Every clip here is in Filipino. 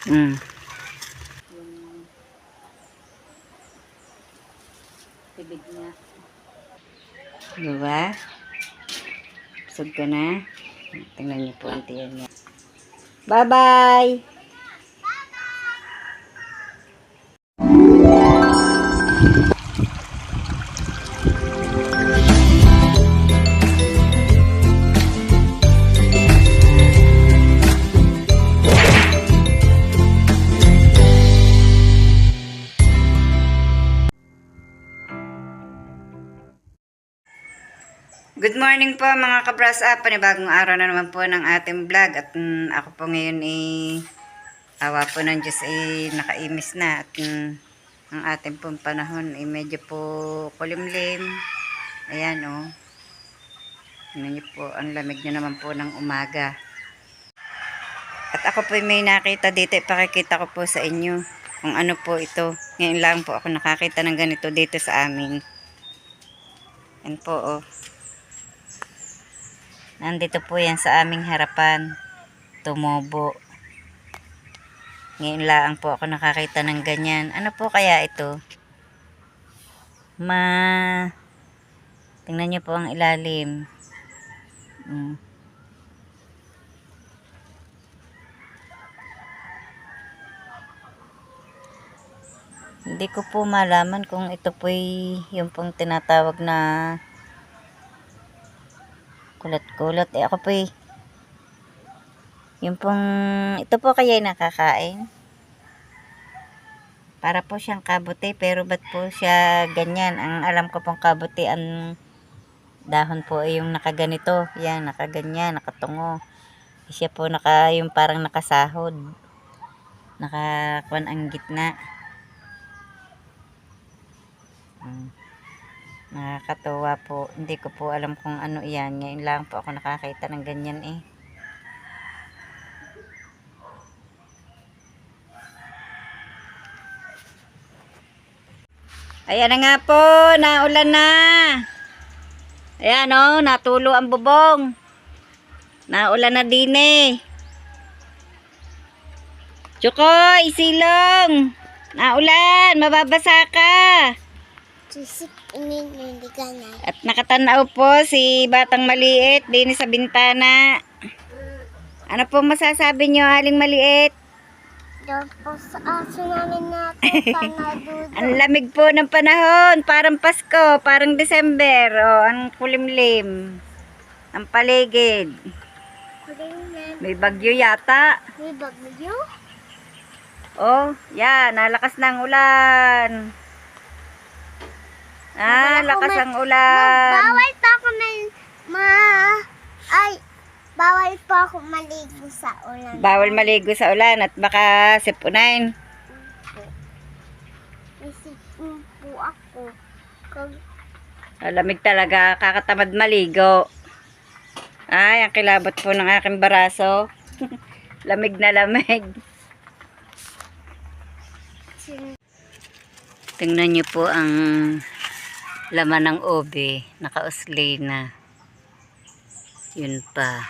Mm. Yung tibig niya. Diba? Busog ka na. Tingnan niyo po ang tiyan niya. Bye-bye! Good morning po mga kabras up. Panibagong araw na naman po ng ating vlog. At ako po ngayon awa po ng Diyos nakaimis na. At ang ating pong panahon medyo po kulimlim. Ayan o. Tingnan niyo po, ang lamig na naman po ng umaga. At ako po may nakita dito. Ipakikita ko po sa inyo kung ano po ito. Ngayon lang po ako nakakita ng ganito dito sa amin. Yan po o. Nandito po yan sa aming harapan. Tumubo. Ngayon lang po ako nakakita ng ganyan. Ano po kaya ito? Tingnan nyo po ang ilalim. Hindi ko po malaman kung ito po yung pong tinatawag na kulat-kulat. Ako po yung pong ito po kaya nakakain. Para po siyang kabuti, pero ba't po siya ganyan? Ang alam ko pong kabuti, ang dahon po ay yung nakaganito. Yan, nakaganyan, nakatungo. Siya po yung parang nakasahod. Nakakuan ang gitna. Nakakatuwa po. Hindi ko po alam kung ano yan. Ngayon lang po ako nakakita ng ganyan eh. Ayan na nga po, naulan na. Ayan o, natulo ang bubong. Naulan na din eh. Chukoy, silong. Naulan, mababasa ka. At nakatanaw po si Batang Maliit din sa bintana. Ano po masasabi nyo, Aling Maliit? Doon po sa aso namin natin, panadudo. Ang lamig po ng panahon, parang Pasko, parang December, ang kulimlim. Ang paligid. May bagyo yata. May bagyo? Yan, nalakas ng ulan. Lakas ang ulan. Bawal pa ako bawal pa ako maligo sa ulan. Bawal maligo sa ulan at baka sipunin. Isipin po ako. Lamig talaga, kakatamad maligo. Ay, ang kilabot po ng aking baraso. Lamig na lamig. Tingnan niyo po ang laman ng ube. Naka-uslay na. Yun pa.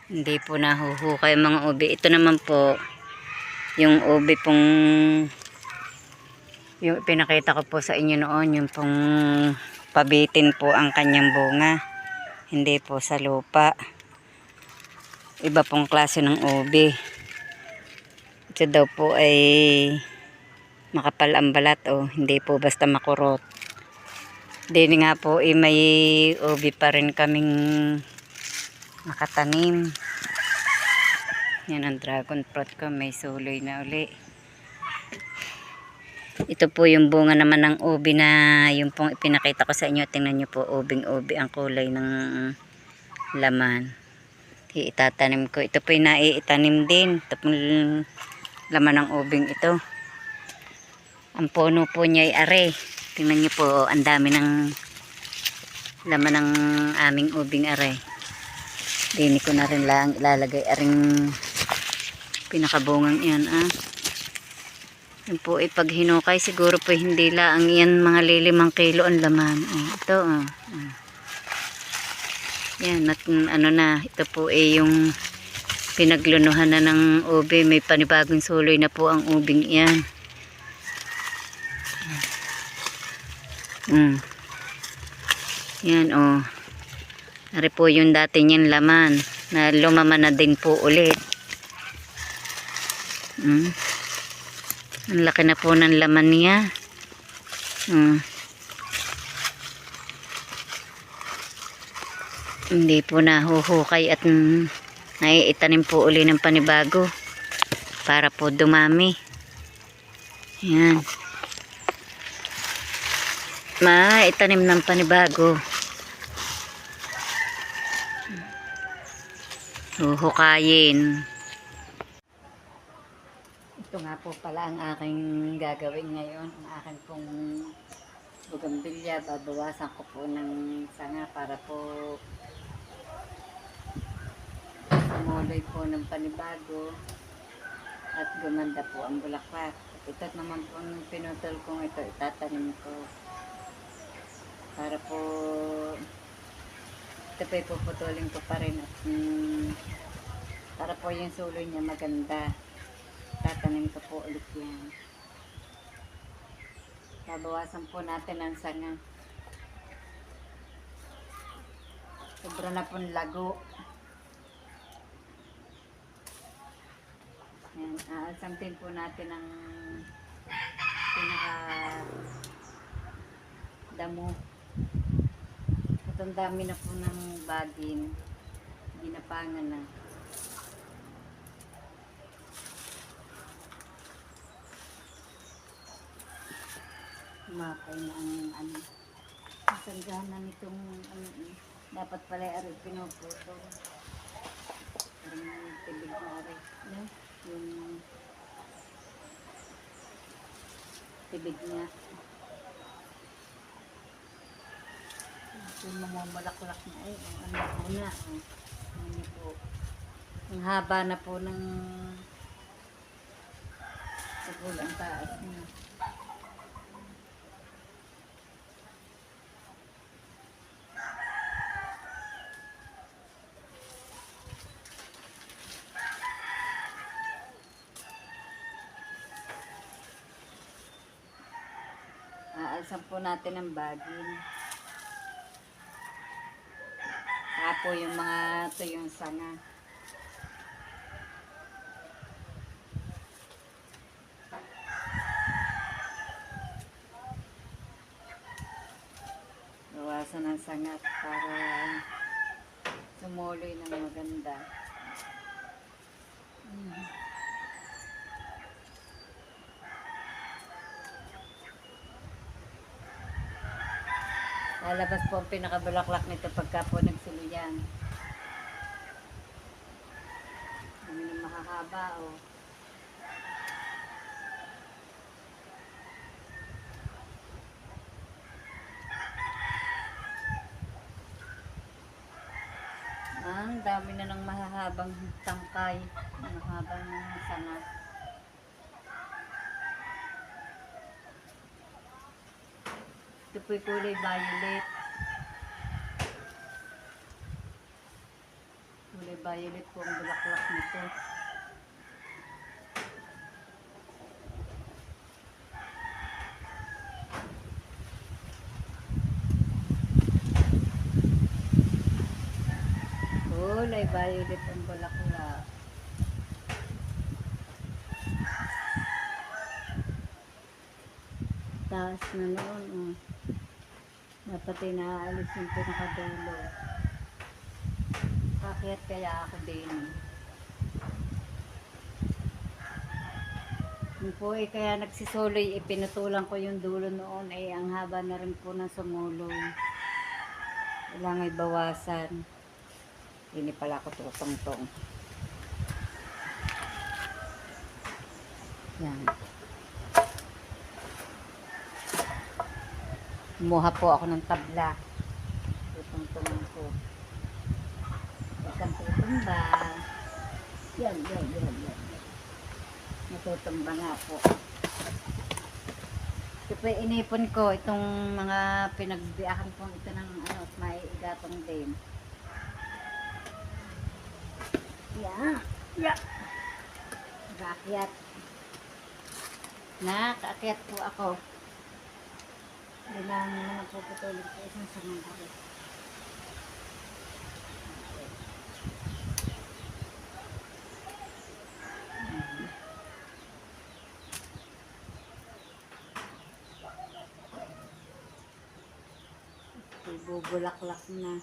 Hindi po nahuhukay ang mga ube. Ito naman po, yung ube pong, yung pinakita ko po sa inyo noon, yung pong pabitin po ang kanyang bunga. Hindi po sa lupa. Iba pong klase ng ube. Ito daw po ay makapal ang balat hindi po basta makurot. Dini nga po may ube pa rin kaming nakatanim. Yan ang dragon fruit ko, may suloy na uli. Ito po yung bunga naman ng ube na yung pong ipinakita ko sa inyo. Tingnan nyo po, ubing-ube ang kulay ng laman. Itatanim ko. Ito po yung naiitanim din. Ito pong laman ng ubing ito. Ang puno po niya ay are. Tingnan nyo po, ang dami ng laman ng aming ubing are. Dini ko na rin lang ilalagay aring pinakabungang yan Yan po ay pag hinukay siguro po hindi lang yan mga 5 kilo ang laman. Ito Yan at ano na, ito po ay yung Pinaglunuhan na ng ube. May panibagong suloy na po ang ubing yan. Yan oh. Ari po yung dati niyang laman na lumaman na din po ulit. Ang laki na po ng laman niya. Hindi po nahuhukay at naiitanim po uli ng panibago para po dumami. Yan. Maitanim ng panibago. Huhukayin. Ito nga po pala ang aking gagawin ngayon. Ang aking pong bugambilya. Babawasan ko po ng sanga para po sumuloy po ng panibago at gumanda po ang bulaklak. At ito naman po ang pinutol kong ito, itatanim ko para po ito po ipuputulin ko pa rin at para po yung suloy niya maganda. Tatanim ko po ulit yan. Babawasan po natin ang sanga. Sobra na pong lago. Yan, aalsamtin po natin ang pinaka damo. At ang dami na po ng bagin. Ginapangan na. Makay na ang masanggahan nitong dapat pala ari pinuputo. Parang tibig na ari. No? Yung tibig niya. Yung mamamalaklak na ay ano po na. Ano po. Ang haba na po ng sapul ang taas niya. Aalsan po natin ang bagin. Saka po yung mga ito yung sanga. Bawasan ang sanga para sumuloy ng maganda. Lalabas po ang pinakabulaklak nito pagka po nagsuluyan. Hindi na makahaba o. Ang dami na ng mahahabang tangkay. Mahabang sanga. Ito po'y kulay violet. Kulay violet po ang bulaklak nito. Kulay violet ang bulaklak. Taas na noon. Dapat ay naaalis yung pinakadulo. Bakit kaya ako din? Yung po ay kaya nagsisuloy, pinutulan ko yung dulo noon ay ang haba na rin po ng sumuloy. Kailangan ay bawasan. Hindi pala ako tutong-tong. Yan. Kumuha po ako ng tabla. Tutong-tong ko. Isang tutumba. Yan. Natutumba nga po. Ito po inipon ko. Itong mga pinagbiakan ko ito ng ano, may igatong din. Yan. Kaakyat. Nakaakyat po ako. Kailangan naman ang puputulog sa isang samang ari. Bubulaklak na.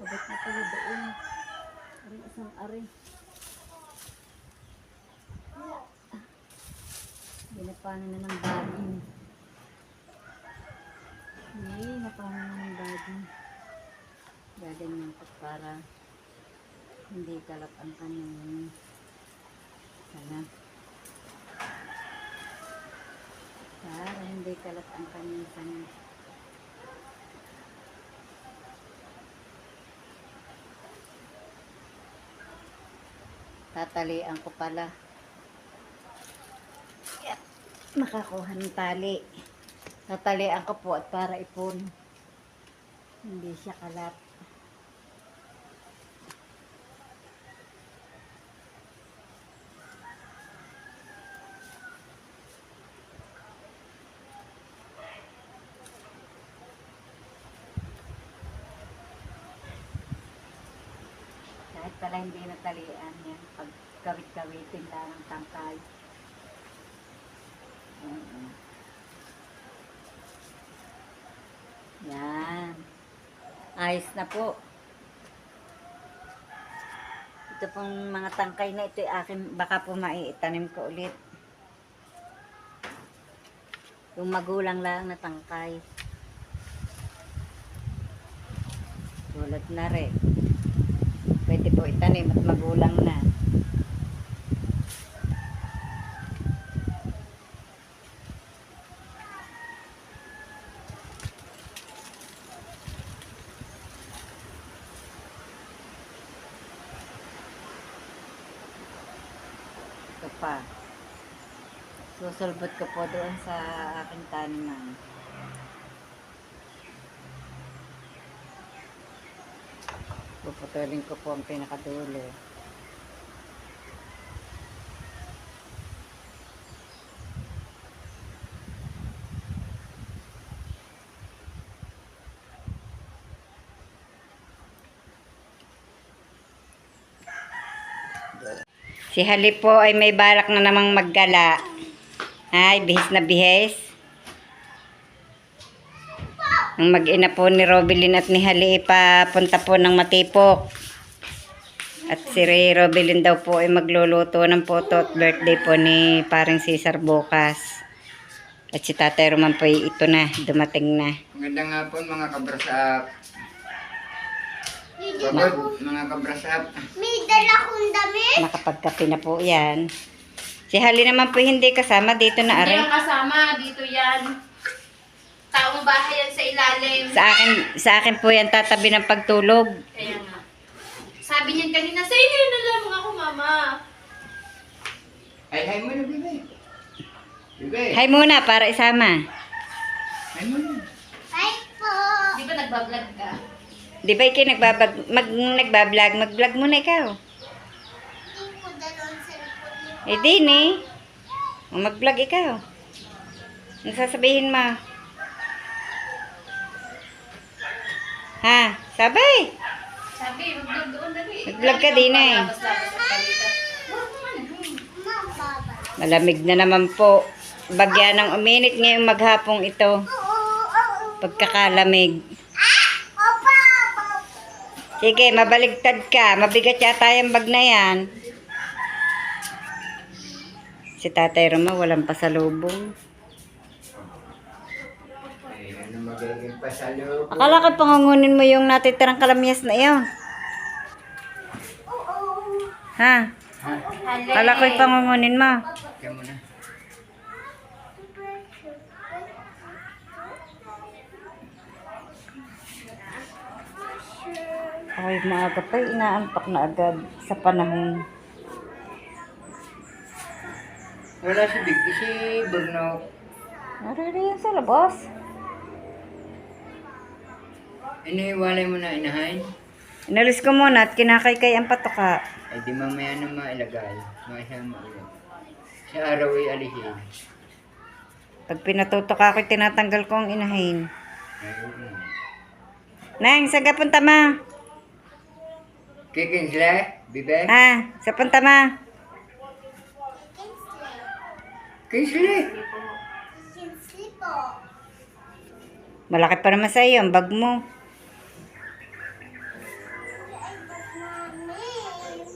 Abot na pala doon. Ang isang ari. Ginapanan na ng baging. Napanan na ng baging. Gaganyan ko para hindi kalat ang kanyang sana. Para hindi kalat ang kanyang sana. Tatalian ko pala. Yan. Makakuha ng tali. Tatalian ko po at para ipon. Hindi siya kalat. Kahit pala hindi natalian yan. Pag kawit-kawitin lang ang tangkay. Yan. Ayos na po. Ito pong mga tangkay na ito akin, baka po maiitanim ko ulit. Yung magulang lang na tangkay. Tulad na rin. Pwede po itanim at magulang na. Ito pa. Susulbot ko po doon sa aking taniman. Puputulin ko po ang pinakadulo. Si Hali po ay may balak na namang maggala. Ay, bihis na bihis. Ang mag-ina po ni Robilin at ni Hali papunta po ng Matipok. At si Robilin daw po ay magluluto ng photo at birthday po ni paring Cesar bukas. At si Tatay Roman po ay ito na, dumating na. Magandang hapon mga kabrasap. Pagod mga kabrasap. May dala kong damit. Nakapagkape na po yan. Si Hali naman po hindi kasama dito na Hindi are. yung kasama, dito yan. Taong bahay yan sa ilalim. Sa akin po yan tatabi ng pagtulog. Kaya nga. Sabi niyan kanina, sa inyo na lamang ako, mama. Ay, hay mo na, bibay. Bibay. Hi muna para isama. Hay mo na. Ay po. Di ba nagbablog ka? Di ba ikaw nagbablog? Mag-vlog muna ikaw. Hindi ko dalawang cellphone niyo. Eh di ni. Mag-vlog ikaw. Ano sasabihin mo? Ha? Sabay. Sabi, mag-vlog doon dali. Mag-vlog ka din eh. Labas-labas sa palita. Mababa. Malamig na naman po. Bagya ng uminit ngayong maghapong ito. Pagkakalamig. Opa. Sige, mabaligtad ka. Mabigat yata yung bag na yan. Si Tatay Roma walang pasalubong. Ay, ano magiging pasalo? Akala ko pangungunin mo yung natitirang kalamyas na iyon. Ha? Ha? Akala ko yung pangungunin mo. Kaya mo na. Ay, maaga pa. Inaantok na agad sa panahon. Wala si Big, si Bruno. Nariri yan sa labas. Iniwalay mo na inahay. Inalis ko muna at kinakaykay ang patoka. Ay di mamaya na mailagay. Maisama ulit. Sa araw ay alihin. Pag pinatutok ako, tinatanggal ko ang inahin. Ayun. Nang, saan ka punta ma? Kikinsle, bibe? Ah, sa punta ma? Kinsle. Kinsley po. Malaki pa naman sa iyo, ang bag mo. Ay, namin.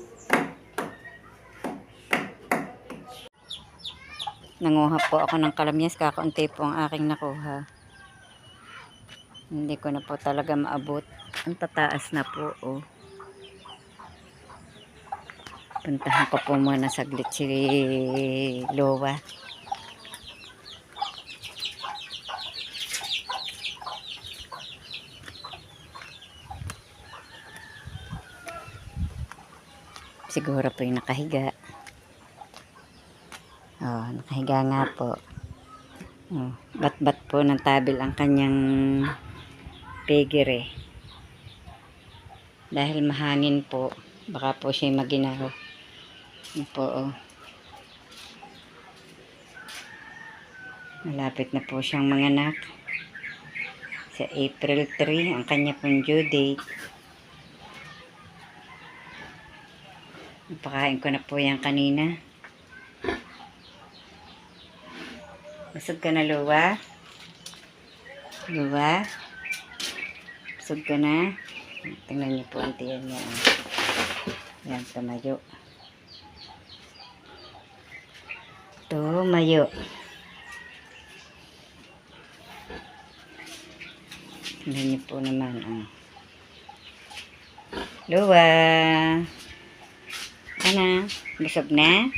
Nanguha po ako ng kalamyas, kakaunti po ang aking nakuha. Hindi ko na po talaga maabot. Ang tataas na po, oh. Puntahan ko po muna saglit si Lowa. Siguro po yung nakahiga. Oh, nakahiga nga po. Oh, bat-bat po ng tabil ang kanyang pegere. Dahil mahangin po, baka po siya maginaw. Yun po, oh. Malapit na po siyang manganak. Sa April 3, ang kanya pong due date. Napakain ko na po yan kanina. Busog ka na, Luwa? Luwa? Busog ka na? Tingnan niyo po ang tiyan niya. Yan, tumayo. Tumayo. Tingnan niyo po naman. Oh. Luwa? Ano? Busog na?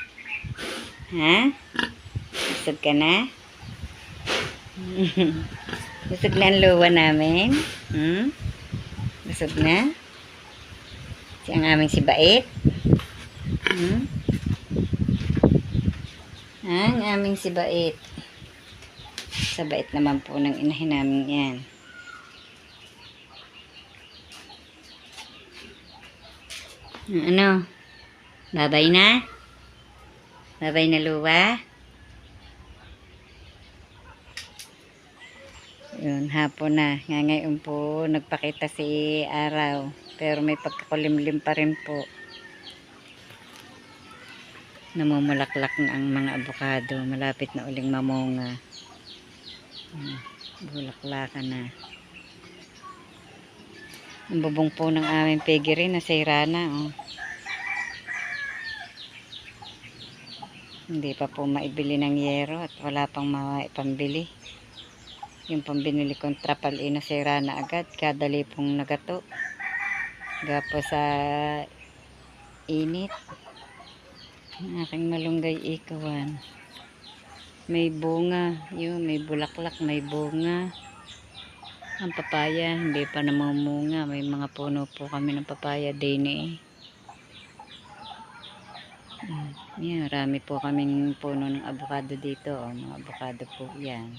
Ha? Busog ka na? Busog na ang luwa namin? Hmm? Busog na? Si ang aming si Bait? Hmm? Ang aming si Bait. Sa bait naman po ng inahin namin yan. Ano? Babay na? Babay na, Luwa? Yun, hapon na. Ngayon po, nagpakita si Araw. Pero may pagkakulimlim pa rin po. Namumulaklak na ang mga abukado. Malapit na uling mamunga. Bulaklakan na. Ang bubong po ng aming piggery nasira na. Oh. Hindi pa po maibili ng yero at wala pang maipambili. Yung pambinili kong trapal nasira na agad. Kadali pong nagato. Gapo sa init. Ang aking malunggay ikawan. May bunga. Yun, may bulaklak, may bunga. Ang papaya, hindi pa namumunga. May mga puno po kami ng papaya din eh. Yan, marami po kaming puno ng avocado dito. Oh, mga avocado po yan.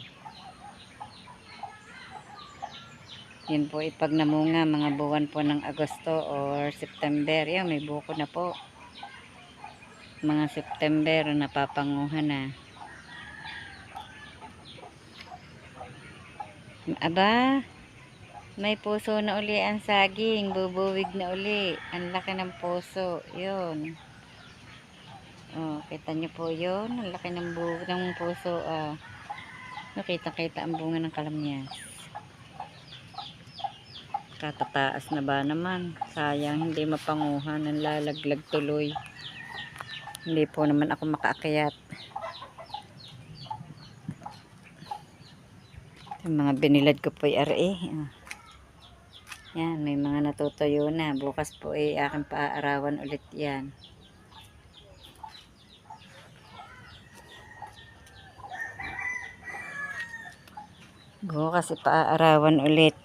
Yan po ipag namunga, mga buwan po ng Agosto or September. Yan, may buko na po. Mga September, napapanguhan na. Aba, may puso na uli ang saging. Bubuwig na uli. Ang laki ng puso. Yun. Oh, kita niyo po yun. Ang laki ng puso. Nakita-kita ang bunga ng kalamyas. Katataas na ba naman? Sayang, hindi mapanguhan. Ang lalaglag tuloy. Hindi po naman ako makaakyat. Yung mga binilad ko po ay RA. Yan, may mga natutuyo na. Bukas po ay aking paaarawan ulit yan. Bukas ipaarawan ulit.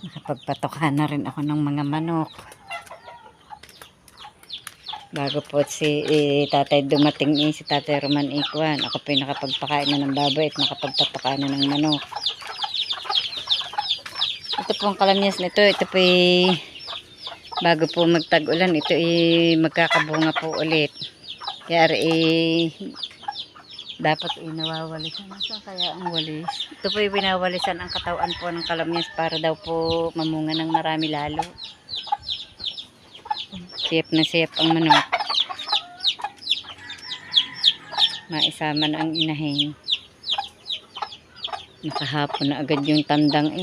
Nakapagpatoka na rin ako ng mga manok. Bago po tatay dumating si tatay Roman Ikwan. Ako po yung nakapagpakain na ng baboy at nakapagpapakaan na ng manok. Ito po ang kalamyas nito. Ito po bago po magtag-ulan. Ito magkakabunga po ulit. Kaya dapat nawawalisan. Saan kaya ang walis? Ito po winawalisan ang katawan po ng kalamyas para daw po mamunga ng marami lalo. Siyap na siyap ang manok. Maisama na ang inahin. Nakahapon na agad yung tandang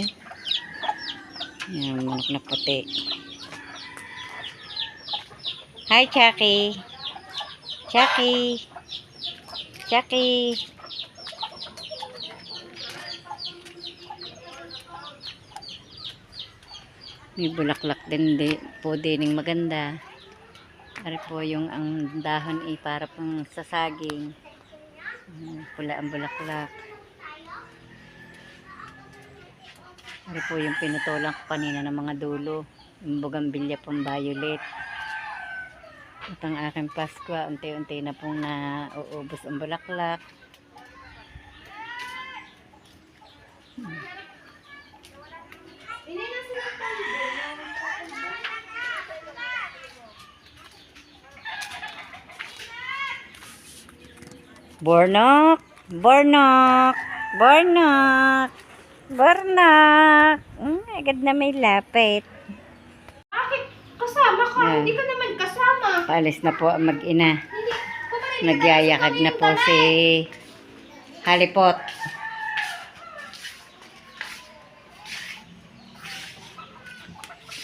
Yan, manok na puti. Hi, Chucky. Chucky. Chucky. May bulaklak din po dining maganda. Ari po yung ang dahon para pang sasaging. Pula ang bulaklak. Ari po yung pinutulang ko kanina ng mga dulo. Yung bougainvillea pang violet. At ang aking Pasko, unti-unti na pong nauubos ang bulaklak. Bornok! Bornok! Bornok! Bornok! Agad na may lapit. Bakit? Kasama ka. Yan. Hindi ka naman kasama. Paalis na po ang mag-ina. Hindi. Kumain Nagyayakag na po si Halipot.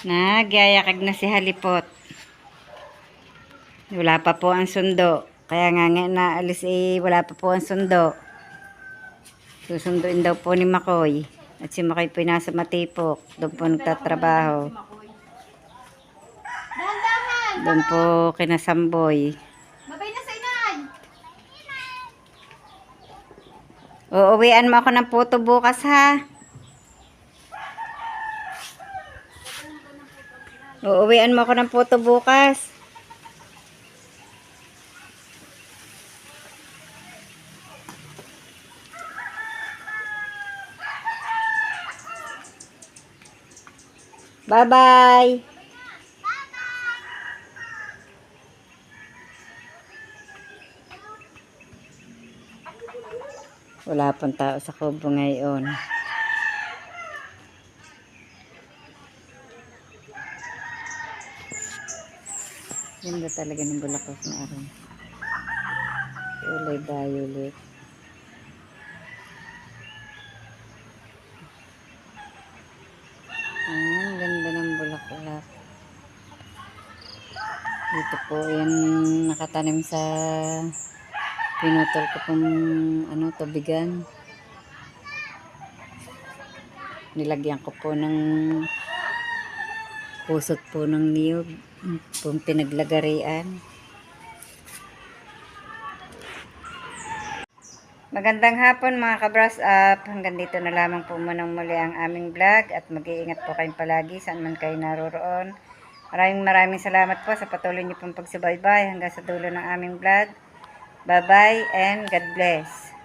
Nagyayakag na si Halipot. Wala pa po ang sundo. Kaya nga naalis wala pa po ang sundo. Susunduin daw po ni Makoy. At si Makoy po nasa Matipok. Doon po nagtatrabaho. Dahan-dahan. Doon po kina Samboy. Babay na sa inan. Uuwian mo ako ng puto bukas ha. Uuwian mo ako ng puto bukas. Bye-bye. Wala pang tao sa kubo ngayon. Ganda talaga ng bulaklak na araw. Kulay violet. Ganda ng bulaklak. Dito po yan nakatanim sa pinutol ko pong tubigan. Nilagyan ko po ng pusot po ng niyog pong pinaglagarian. Magandang hapon mga ka-brush up. Hanggang dito na lamang po munang muli ang aming vlog at mag-iingat po kayong palagi saan man kayo naroroon. Maraming salamat po sa patuloy niyo pong pagsubaybay hanggang sa dulo ng aming vlog. Bye-bye and God bless.